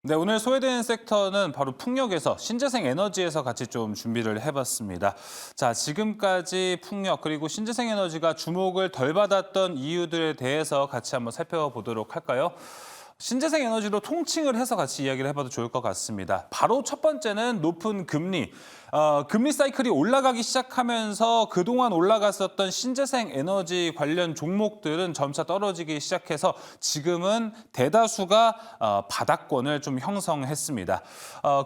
네, 오늘 소외되는 섹터는 바로 풍력에서 신재생 에너지에서 같이 좀 준비를 해봤습니다. 자, 지금까지 풍력 그리고 신재생 에너지가 주목을 덜 받았던 이유들에 대해서 같이 한번 살펴보도록 할까요? 신재생 에너지로 통칭을 해서 같이 이야기를 해봐도 좋을 것 같습니다. 바로 첫 번째는 높은 금리. 금리 사이클이 올라가기 시작하면서 그동안 올라갔었던 신재생 에너지 관련 종목들은 점차 떨어지기 시작해서 지금은 대다수가 바닥권을 좀 형성했습니다.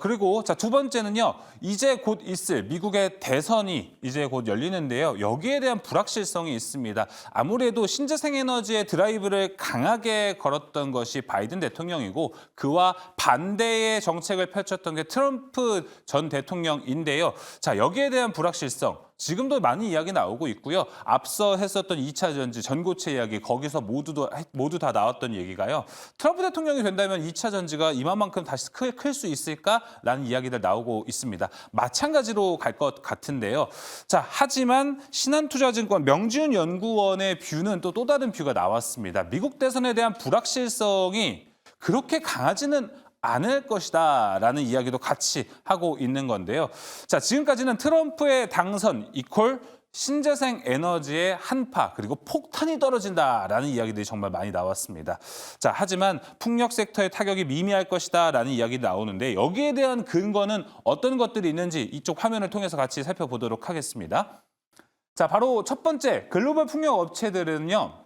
그리고 자, 두 번째는요. 이제 곧 있을 미국의 대선이 이제 곧 열리는데요. 여기에 대한 불확실성이 있습니다. 아무래도 신재생 에너지의 드라이브를 강하게 걸었던 것이 바이든 대통령이고 그와 반대의 정책을 펼쳤던 게 트럼프 전 대통령인데요. 자, 여기에 대한 불확실성. 지금도 많이 이야기 나오고 있고요. 앞서 했었던 2차 전지, 전고체 이야기, 거기서 모두 다 나왔던 얘기가요. 트럼프 대통령이 된다면 2차 전지가 이만큼 다시 클 수 있을까라는 이야기들 나오고 있습니다. 마찬가지로 갈 것 같은데요. 자, 하지만 신한투자증권 명지훈 연구원의 뷰는 또 다른 뷰가 나왔습니다. 미국 대선에 대한 불확실성이 그렇게 강하지는 않을 것이다라는 이야기도 같이 하고 있는 건데요. 자, 지금까지는 트럼프의 당선 이퀄 신재생 에너지의 한파 그리고 폭탄이 떨어진다라는 이야기들이 정말 많이 나왔습니다. 자, 하지만 풍력 섹터의 타격이 미미할 것이다라는 이야기 나오는데 여기에 대한 근거는 어떤 것들이 있는지 이쪽 화면을 통해서 같이 살펴보도록 하겠습니다. 자, 바로 첫 번째 글로벌 풍력 업체들은요.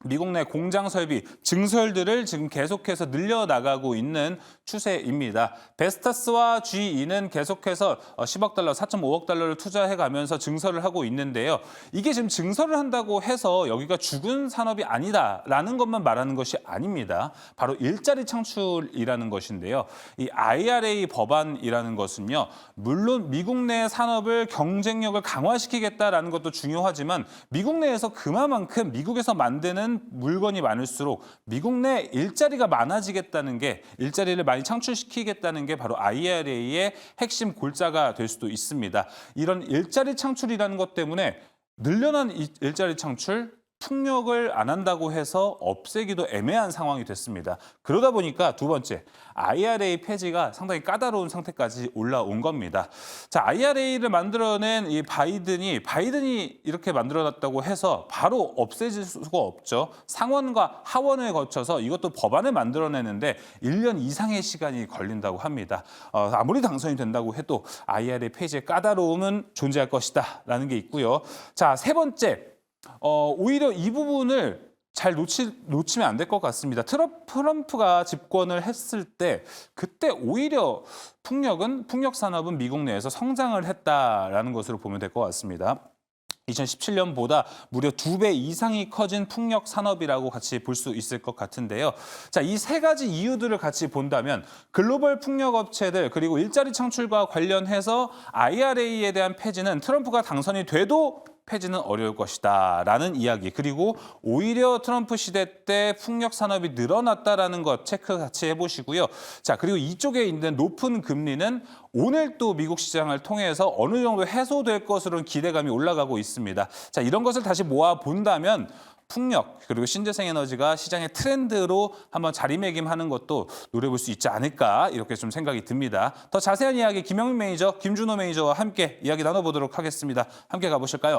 미국 내 공장 설비, 증설들을 지금 계속해서 늘려나가고 있는 추세입니다. 베스타스와 GE는 계속해서 10억 달러, 4.5억 달러를 투자해가면서 증설을 하고 있는데요. 이게 지금 증설을 한다고 해서 여기가 죽은 산업이 아니다라는 것만 말하는 것이 아닙니다. 바로 일자리 창출이라는 것인데요. 이 IRA 법안이라는 것은요. 물론 미국 내 산업을 경쟁력을 강화시키겠다라는 것도 중요하지만 미국 내에서 그만큼 미국에서 만드는 물건이 많을수록 미국 내 일자리가 많아지겠다는 게 일자리를 많이 창출시키겠다는 게 바로 IRA의 핵심 골자가 될 수도 있습니다. 이런 일자리 창출이라는 것 때문에 늘려난 일자리 창출, 풍력을 안 한다고 해서 없애기도 애매한 상황이 됐습니다. 그러다 보니까 두 번째, IRA 폐지가 상당히 까다로운 상태까지 올라온 겁니다. 자, IRA를 만들어낸 이 바이든이 이렇게 만들어놨다고 해서 바로 없애질 수가 없죠. 상원과 하원을 거쳐서 이것도 법안을 만들어내는데 1년 이상의 시간이 걸린다고 합니다. 아무리 당선이 된다고 해도 IRA 폐지의 까다로움은 존재할 것이다라는 게 있고요. 자, 세 번째. 오히려 이 부분을 잘 놓치면 안 될 것 같습니다. 트럼프가 집권을 했을 때 그때 오히려 풍력 산업은 미국 내에서 성장을 했다라는 것으로 보면 될 것 같습니다. 2017년보다 무려 2배 이상이 커진 풍력 산업이라고 같이 볼 수 있을 것 같은데요. 자, 이 세 가지 이유들을 같이 본다면 글로벌 풍력 업체들 그리고 일자리 창출과 관련해서 IRA에 대한 폐지는 트럼프가 당선이 돼도 폐지는 어려울 것이다 라는 이야기 그리고 오히려 트럼프 시대 때 풍력 산업이 늘어났다라는 것 체크 같이 해보시고요. 자, 그리고 이쪽에 있는 높은 금리는 오늘 또 미국 시장을 통해서 어느 정도 해소될 것으로는 기대감이 올라가고 있습니다. 자, 이런 것을 다시 모아 본다면 풍력 그리고 신재생 에너지가 시장의 트렌드로 한번 자리매김하는 것도 노려볼 수 있지 않을까 이렇게 좀 생각이 듭니다. 더 자세한 이야기 김영민 매니저, 김준호 매니저와 함께 이야기 나눠보도록 하겠습니다. 함께 가보실까요?